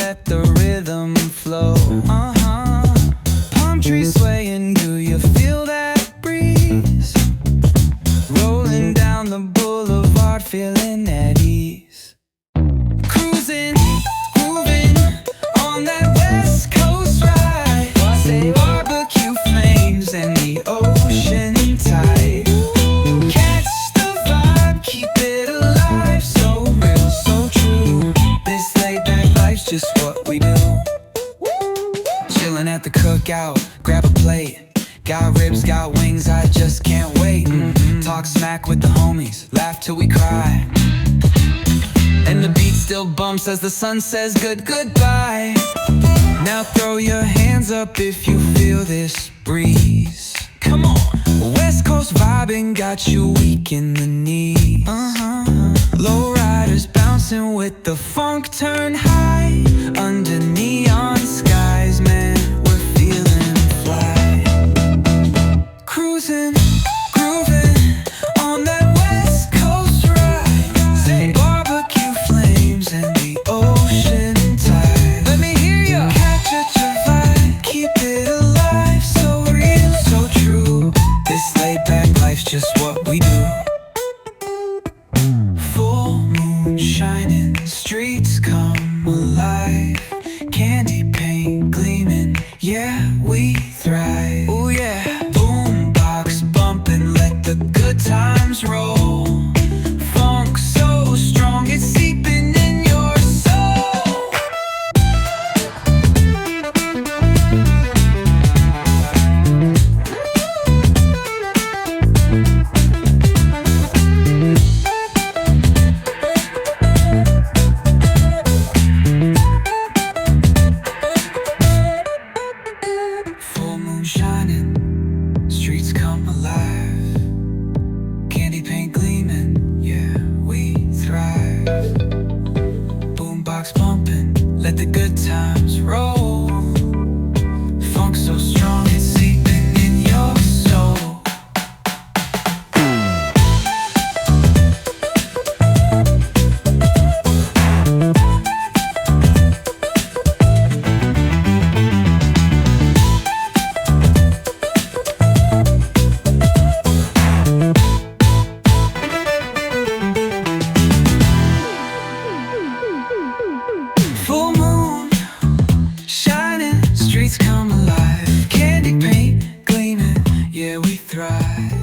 let the rhythm flow. Palm trees swaying, do you feel that breeze? Rolling down the boulevard, feeling at ease. Cruising, grooving on that West Coast ride. Say barbecue flames and the ocean tide. Catch the vibe, keep it alive. So real, so true. This laid back life's just what we do. Chilling at the cookout, grab a plate. Got ribs, got wings, I just can't wait. Talk smack with the homies, laugh till we cry. And the beat still bumps as the sun says goodbye. Now throw your hands up if you feel this breeze. Come on. West Coast vibing got you weak in the knees. Low riders bouncing with the funk turn high. Under neon skies, man, we're feeling fly. Cruising, grooving on that West Coast ride. Say barbecue flames and the ocean tide. Let me hear ya. Catch your vibe, keep it alive. So real, so true. This laid back life's just what we do. Full moon shining, streets come alive. Candy paint gleaming, yeah, we thrive. Oh yeah. Boombox bumping, let the good times roll. Funk so strong, it's seeping in your soul. Full moon shining, streets come alive. Candy paint gleaming, yeah, we thrive. Boombox pumping, let the good times roll. Funk so strong, it's seeping in your soul. Full moon shining, streets come alive. Candy paint gleaming, yeah, we thrive.